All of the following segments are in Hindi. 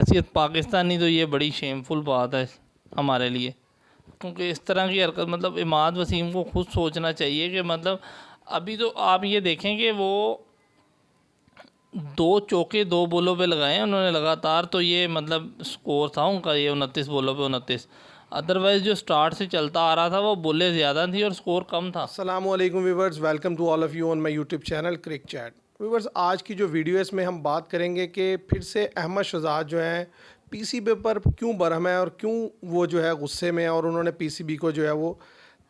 हैसियत पाकिस्तानी तो ये बड़ी शेमफुल बात है हमारे लिए, क्योंकि इस तरह की हरकत मतलब इमाद वसीम को खुद सोचना चाहिए कि मतलब अभी तो आप ये देखें कि वो 2 चौके 2 बॉलों पे लगाए हैं उन्होंने लगातार, तो ये मतलब स्कोर था उनका ये 29 बॉलों पे 29। अदरवाइज़ जो स्टार्ट से चलता आ रहा था वो बॉलें ज़्यादा थी और स्कोर कम था। अस्सलामुअलैकुम viewers, welcome to all of you on my YouTube channel cric chat. Viewers, आज की जो वीडियो है इसमें हम बात करेंगे कि फिर से अहमद शहजाद जो हैं पीसीबी पर क्यों बरहम है और क्यों वो जो है गुस्से में है और उन्होंने पीसीबी को जो है वो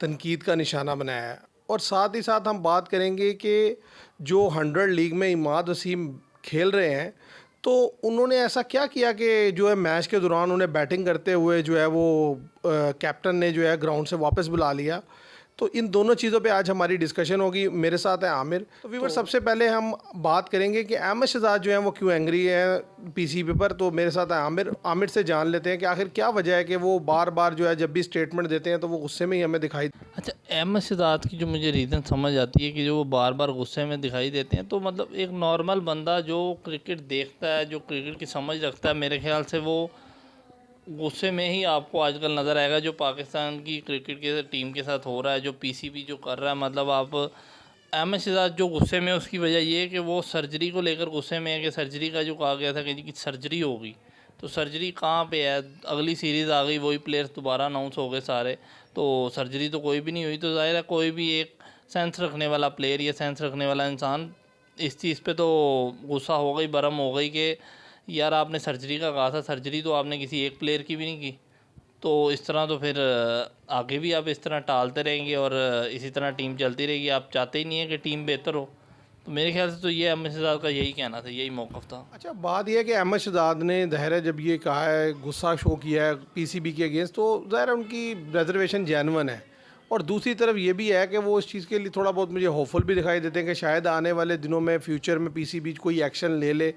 तनकीद का निशाना बनाया है। और साथ ही साथ हम बात करेंगे कि जो 100 लीग में इमाद वसीम खेल रहे हैं तो उन्होंने ऐसा क्या किया कि जो है मैच के दौरान उन्हें बैटिंग करते हुए जो है वो कैप्टन ने जो है ग्राउंड से वापस बुला लिया। तो इन दोनों चीज़ों पे आज हमारी डिस्कशन होगी। मेरे साथ है आमिर। तो व्यूवर, सबसे पहले हम बात करेंगे कि अहमद शहजाद जो है वो क्यों एंग्री है पीसीबी पर। तो मेरे साथ है आमिर। आमिर से जान लेते हैं कि आखिर क्या वजह है कि वो बार बार जो है जब भी स्टेटमेंट देते हैं तो वो गुस्से में ही हमें दिखाई। अच्छा, अहमद शहजाद की जो मुझे रीज़न समझ आती है कि जो वो बार बार गुस्से में दिखाई देते हैं, तो मतलब एक नॉर्मल बंदा जो क्रिकेट देखता है, जो क्रिकेट की समझ रखता है, मेरे ख्याल से वो गुस्से में ही आपको आजकल नज़र आएगा। जो पाकिस्तान की क्रिकेट के टीम के साथ हो रहा है, जो पीसीबी जो कर रहा है, मतलब आप अहमद शहजाद जो गुस्से में है उसकी वजह ये है कि वो सर्जरी को लेकर गुस्से में है कि सर्जरी का जो कहा गया था कि जी सर्जरी होगी, तो सर्जरी कहाँ पे है? अगली सीरीज़ आ गई, वही प्लेयर्स दोबारा अनाउंस हो गए सारे, तो सर्जरी तो कोई भी नहीं हुई। तो ज़ाहिर है कोई भी एक सेंस रखने वाला प्लेयर या सेंस रखने वाला इंसान इस चीज़ पे तो गुस्सा हो गई, बरम हो गई कि यार आपने सर्जरी का कहा था, सर्जरी तो आपने किसी एक प्लेयर की भी नहीं की। तो इस तरह तो फिर आगे भी आप इस तरह टालते रहेंगे और इसी तरह टीम चलती रहेगी। आप चाहते ही नहीं है कि टीम बेहतर हो। तो मेरे ख्याल से तो ये अहमद शहजाद का यही कहना था, यही मौक़िफ़ था। अच्छा, बात यह है कि अहमद शहजाद ने ज़ाहिर है जब ये कहा है, गुस्सा शो किया है पीसीबी के अगेंस्ट, तो ज़ाहिर है उनकी रिजर्वेशन जेन्युइन है। और दूसरी तरफ ये भी है कि वो इस चीज़ के लिए थोड़ा बहुत मुझे होपफुल भी दिखाई देते हैं कि शायद आने वाले दिनों में फ्यूचर में पीसीबी कोई एक्शन ले ले।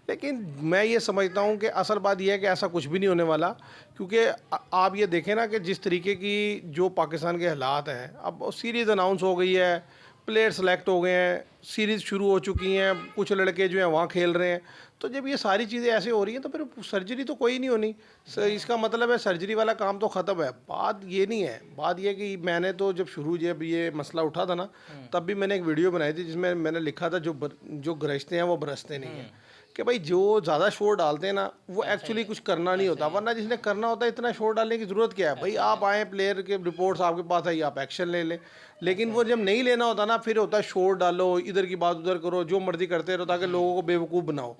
लेकिन मैं ये समझता हूँ कि असल बात यह है कि ऐसा कुछ भी नहीं होने वाला, क्योंकि आप ये देखें ना कि जिस तरीके की जो पाकिस्तान के हालात हैं, अब सीरीज़ अनाउंस हो गई है, प्लेयर सेलेक्ट हो गए हैं, सीरीज़ शुरू हो चुकी हैं, कुछ लड़के जो हैं वहाँ खेल रहे हैं। तो जब ये सारी चीज़ें ऐसे हो रही हैं तो फिर सर्जरी तो कोई नहीं होनी। इसका मतलब है सर्जरी वाला काम तो ख़त्म है। बात ये नहीं है, बात ये कि मैंने तो जब ये मसला उठा था ना, तब भी मैंने एक वीडियो बनाई थी जिसमें मैंने लिखा था जो गरजते हैं वो बरसते नहीं हैं। कि भाई जो ज़्यादा शोर डालते हैं ना वो एक्चुअली कुछ करना नहीं होता, वरना जिसने करना होता है इतना शोर डालने की ज़रूरत क्या है? भाई आप आए, प्लेयर के रिपोर्ट्स आपके पास आई, आप एक्शन ले लें। लेकिन वो जब नहीं लेना होता ना, फिर होता है शोर डालो, इधर की बात उधर करो, जो मर्जी करते रहो ताकि लोगों को बेवकूफ़ बनाओ।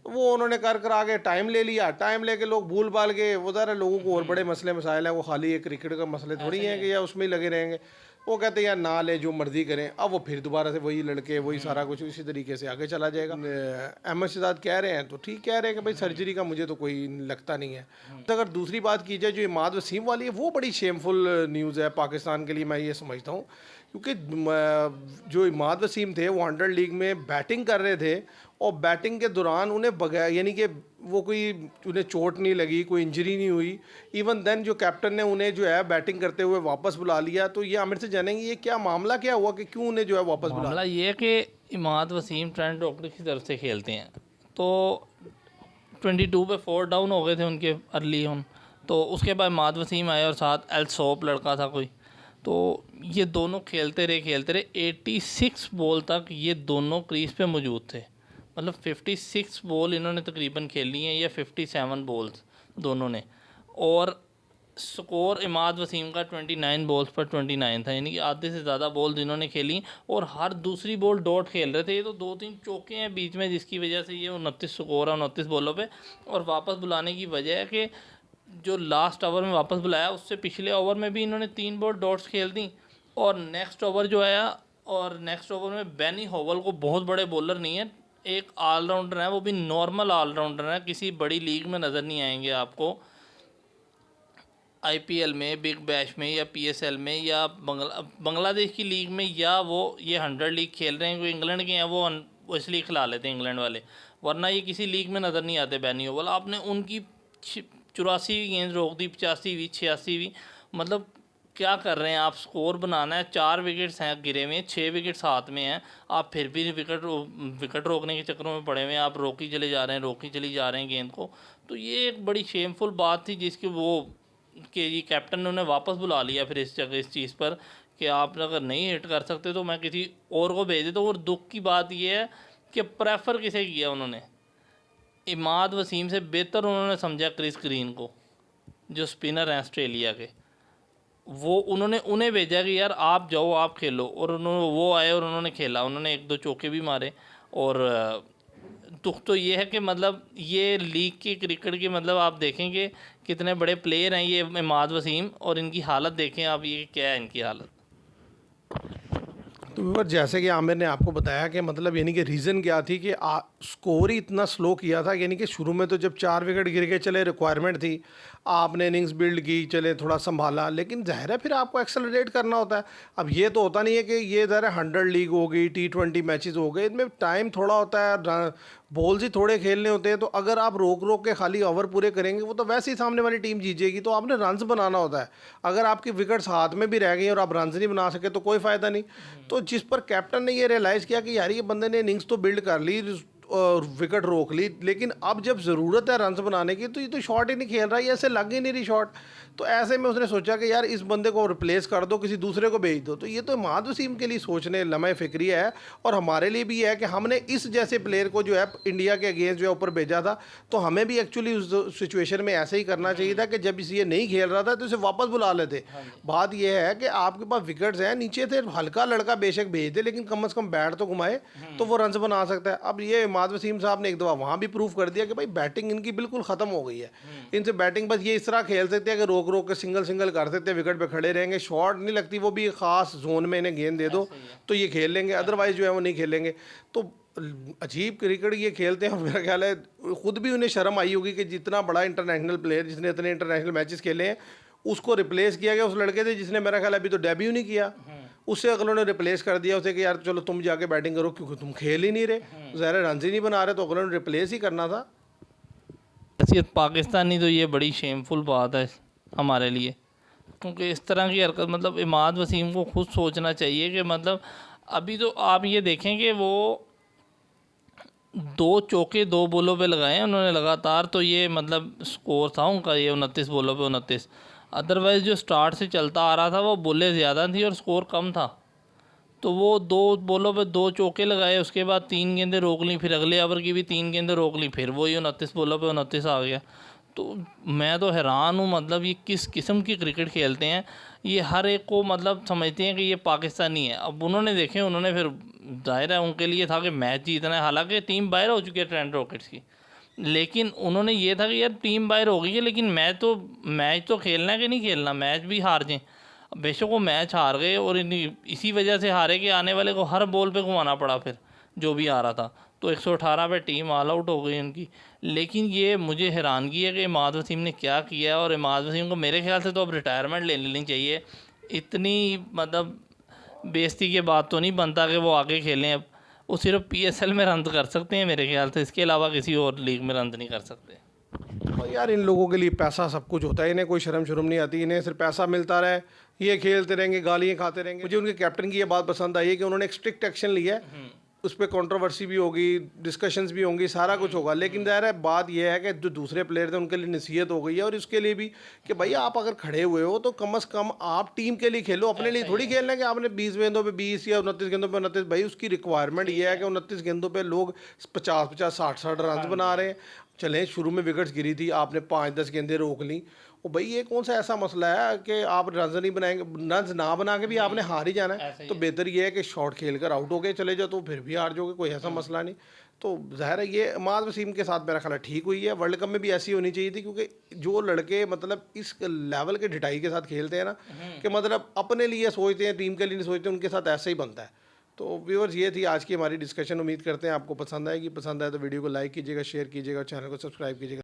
तो वो उन्होंने कर आगे टाइम ले लिया, टाइम लेके लोग भूल भाल गए। वो ज़रा लोगों को और बड़े मसले मसाइल हैं, वो खाली एक क्रिकेट का मसले थोड़ी हैं कि या उसमें ही लगे रहेंगे। वो कहते हैं यार ना ले, जो मर्जी करें। अब वो फिर दोबारा से वही लड़के वही सारा कुछ इसी तरीके से आगे चला जाएगा। अहमद शहजाद कह रहे हैं तो ठीक कह रहे हैं कि भाई सर्जरी का मुझे तो कोई लगता नहीं है। तो अगर दूसरी बात की जाए जो इमाद वसीम वाली है, वो बड़ी शेमफुल न्यूज़ है पाकिस्तान के लिए, मैं ये समझता हूँ। क्योंकि जो इमाद वसीम थे वो 100 लीग में बैटिंग कर रहे थे और बैटिंग के दौरान उन्हें बगैर, यानी कि वो कोई उन्हें चोट नहीं लगी, कोई इंजरी नहीं हुई। इवन देन जो कैप्टन ने उन्हें जो है बैटिंग करते हुए वापस बुला लिया। तो ये आमिर से जानेंगे ये क्या मामला क्या हुआ कि क्यों उन्हें जो है वापस बुला। मामला ये है कि इमाद वसीम ट्रेंट डॉक्टर की तरफ से खेलते हैं, तो 22 पे 4 डाउन हो गए थे उनके अर्ली ऑन। तो उसके बाद इमाद वसीम आए और साथ एल सोप लड़का था कोई। तो ये दोनों खेलते रहे 86 बॉल तक ये दोनों क्रीज पे मौजूद थे। मतलब 56 बॉल इन्होंने तकरीबन खेली हैं या 57 बॉल्स दोनों ने। और स्कोर इमाद वसीम का 29 बॉल्स पर 29 था, यानी कि आधे से ज़्यादा बॉल इन्होंने खेली और हर दूसरी बॉल डॉट खेल रहे थे। ये तो 2-3 चौके हैं बीच में, जिसकी वजह से ये 29 स्कोर है 29 बॉलों पे। और वापस बुलाने की वजह है कि जो लास्ट ओवर में वापस बुलाया उससे पिछले ओवर में भी इन्होंने 3 बॉल डॉट्स खेल दी। और नेक्स्ट ओवर जो आया, और नेक्स्ट ओवर में बेनी होवल को बहुत बड़े बॉलर नहीं है, एक ऑलराउंडर है, वो भी नॉर्मल ऑलराउंडर है, किसी बड़ी लीग में नज़र नहीं आएंगे आपको। आईपीएल में, बिग बैश में या पीएसएल में या बांग्लादेश की लीग में, या वो ये 100 लीग खेल रहे हैं, कोई इंग्लैंड के हैं वो इसलिए खिला लेते हैं इंग्लैंड वाले, वरना ये किसी लीग में नज़र नहीं आते बैनी ओवल। आपने उनकी 84वीं गेंद रोक दी, 85वीं 86वीं। मतलब क्या कर रहे हैं आप? स्कोर बनाना है, 4 विकेट्स हैं गिरे हुए, 6 विकेट्स हाथ में हैं, आप फिर भी विकेट रोकने के चक्करों में पड़े हुए हैं। आप रोकी चले जा रहे हैं, रोकी चली जा रहे हैं गेंद को। तो ये एक बड़ी शेमफुल बात थी जिसकी वो कि ये कैप्टन ने उन्हें वापस बुला लिया फिर इस जगह इस चीज़ पर कि आप अगर नहीं हिट कर सकते तो मैं किसी और को भेज देता हूँ। और दुख की बात ये है कि प्रेफर किसे किया उन्होंने, इमाद वसीम से बेहतर उन्होंने समझा क्रिस ग्रीन को, जो स्पिनर हैं ऑस्ट्रेलिया के। वो उन्होंने उन्हें भेजा कि यार आप जाओ आप खेलो, और उन्होंने वो आए और उन्होंने खेला, उन्होंने 1-2 चौके भी मारे। और दुख तो ये है कि मतलब ये लीग की क्रिकेट की मतलब आप देखेंगे कितने बड़े प्लेयर हैं ये इमाद वसीम, और इनकी हालत देखें आप, ये क्या है इनकी हालत। तो व्यूअर, जैसे कि आमिर ने आपको बताया कि मतलब यानी कि रीज़न क्या थी कि स्कोर ही इतना स्लो किया था, यानी कि शुरू में तो जब 4 विकेट गिर के चले, रिक्वायरमेंट थी, आपने इनिंग्स बिल्ड की, चले थोड़ा संभाला, लेकिन ज़ाहिर है फिर आपको एक्सेलरेट करना होता है। अब ये तो होता नहीं है कि ये ज़ाहिर है 100 लीग हो गई, T20 मैचेस हो गए, इनमें टाइम थोड़ा होता है, बॉल्स ही थोड़े खेलने होते हैं। तो अगर आप रोक रोक के खाली ओवर पूरे करेंगे वो तो वैसे ही सामने वाली टीम जीतेगी। तो आपने रन्स बनाना होता है। अगर आपकी विकेट्स हाथ में भी रह गई और आप रन्स नहीं बना सके तो कोई फ़ायदा नहीं। तो जिस पर कैप्टन ने ये रियलाइज़ किया कि यार ये बंदे ने इनिंग्स तो बिल्ड कर ली और विकेट रोक ली, लेकिन अब जब ज़रूरत है रन्स बनाने की तो ये तो शॉट ही नहीं खेल रहा, ये ऐसे लग ही नहीं रही शॉट। तो ऐसे में उसने सोचा कि यार इस बंदे को रिप्लेस कर दो, किसी दूसरे को भेज दो। तो ये तो इमाद वसीम के लिए सोचने लम्हे फ़िक्री है, और हमारे लिए भी है कि हमने इस जैसे प्लेयर को जो है इंडिया के अगेंस्ट जो है ऊपर भेजा था। तो हमें भी एक्चुअली उस सिचुएशन में ऐसे ही करना चाहिए था कि जब ये नहीं खेल रहा था तो इसे वापस बुला लेते। बात यह है कि आपके पास विकेट्स हैं, नीचे थे, हल्का लड़का बेशक भेज दे, लेकिन कम से कम बैट तो घुमाए तो वो रन बना सकता है। अब ये इमाद वसीम साहब ने एक दफ़ा वहाँ भी प्रूव कर दिया कि भाई बैटिंग इनकी बिल्कुल ख़त्म हो गई है। इनसे बैटिंग बस ये इस तरह खेल सकते हैं कि रोक रोक के सिंगल कर सकते हैं, विकेट पे खड़े रहेंगे, शॉट नहीं लगती, वो भी ख़ास जोन में इन्हें गेंद दे दो तो ये खेल लेंगे, अदरवाइज जो है वो नहीं खेलेंगे। तो अजीब क्रिकेट ये खेलते हैं, और मेरा ख्याल है खुद भी उन्हें शर्म आई होगी कि जितना बड़ा इंटरनेशनल प्लेयर जिसने इतने इंटरनेशनल मैचेस खेले हैं उसको रिप्लेस किया गया उस लड़के से जिसने मेरा ख्याल अभी तो डेब्यू नहीं किया, उससे अगलों ने रिप्लेस कर दिया उसे कि यार चलो तुम जाके बैटिंग करो क्योंकि तुम खेल ही नहीं रहे, ज़ाहिर रन ही नहीं बना रहे, तो अगलों ने रिप्लेस ही करना था। हैसियत पाकिस्तानी तो ये बड़ी शेमफुल बात है हमारे लिए, क्योंकि इस तरह की हरकत मतलब इमाद वसीम को खुद सोचना चाहिए कि मतलब अभी तो आप ये देखें कि वो 2 चौके 2 बॉलों पे लगाए हैं उन्होंने लगातार, तो ये मतलब स्कोर था उनका ये 29 बॉलों पे 29। अदरवाइज़ जो स्टार्ट से चलता आ रहा था वो बॉलें ज़्यादा थी और स्कोर कम था। तो वो 2 बॉलों पे 2 चौके लगाए, उसके बाद 3 गेंदें रोक ली, फिर अगले ओवर की भी 3 गेंदें रोक ली, फिर वही 29 बॉलों पे 29 आ गया। तो मैं तो हैरान हूँ, मतलब ये किस किस्म की क्रिकेट खेलते हैं। ये हर एक को मतलब समझते हैं कि ये पाकिस्तानी है। अब उन्होंने देखे, उन्होंने फिर जाहिर है उनके लिए था कि मैच जीतना है, हालांकि टीम बाहर हो चुकी है ट्रेंट रॉकेट्स की, लेकिन उन्होंने ये था कि यार टीम बाहर हो गई है लेकिन मैच तो खेलना है कि नहीं खेलना, मैच भी हार जाएँ। बेशक वो मैच हार गए और इसी वजह से हारे कि आने वाले को हर बॉल पे घुमाना पड़ा फिर जो भी आ रहा था, तो 118 पे टीम ऑल आउट हो गई उनकी। लेकिन ये मुझे हैरानगी है कि इमाद वसीम ने क्या किया, और इमाद वसीम को मेरे ख्याल से तो अब रिटायरमेंट ले लेनी चाहिए। इतनी मतलब बेइज्जती के बाद तो नहीं बनता कि वो आगे खेलें। अब वो सिर्फ PSL में रन कर सकते हैं मेरे ख्याल से, इसके अलावा किसी और लीग में रन नहीं कर सकते। और यार इन लोगों के लिए पैसा सब कुछ होता है, इन्हें कोई शर्म शुर्म नहीं आती, इन्हें सिर्फ पैसा मिलता रहे, ये खेलते रहेंगे, गालियाँ खाते रहेंगे। मुझे उनके कैप्टन की ये बात पसंद आई है कि उन्होंने एक स्ट्रिक्ट एक्शन लिया है, उस पर कंट्रोवर्सी भी होगी, डिस्कशंस भी होंगी, सारा कुछ होगा, लेकिन ज़ाहिर है बात यह है कि जो दूसरे प्लेयर थे उनके लिए नसीहत हो गई है, और इसके लिए भी कि भाई आप अगर खड़े हुए हो तो कम से कम आप टीम के लिए खेलो, अपने लिए थोड़ी खेलना है कि आपने 20 गेंदों पे 20 या 29 गेंदों पे 29। भाई उसकी रिक्वायरमेंट ये है कि 29 गेंदों पे लोग 50-50 60-60 रन बना रहे हैं। चलें शुरू में विकेट्स गिरी थी, आपने 5-10 गेंदें रोक ली, और भाई ये कौन सा ऐसा मसला है कि आप रन नहीं बनाएंगे, रन ना बना के भी आपने हार ही जाना है। तो बेहतर ये है कि शॉट खेल कर आउट हो गए चले जाओ, तो फिर भी हार जाओगे, कोई ऐसा मसला नहीं। तो ज़ाहिर है ये इमाद वसीम के साथ मेरा ख्याल ठीक हुई है। वर्ल्ड कप में भी ऐसी होनी चाहिए थी, क्योंकि जो लड़के मतलब इस लेवल के ढिठाई के साथ खेलते हैं ना, कि मतलब अपने लिए सोचते हैं, टीम के लिए नहीं सोचते, उनके साथ ऐसा ही बनता है। तो व्यूअर्स ये थी आज की हमारी डिस्कशन, उम्मीद करते हैं आपको पसंद आएगी। पसंद आए तो वीडियो को लाइक कीजिएगा, शेयर कीजिएगा, चैनल को सब्सक्राइब कीजिएगा।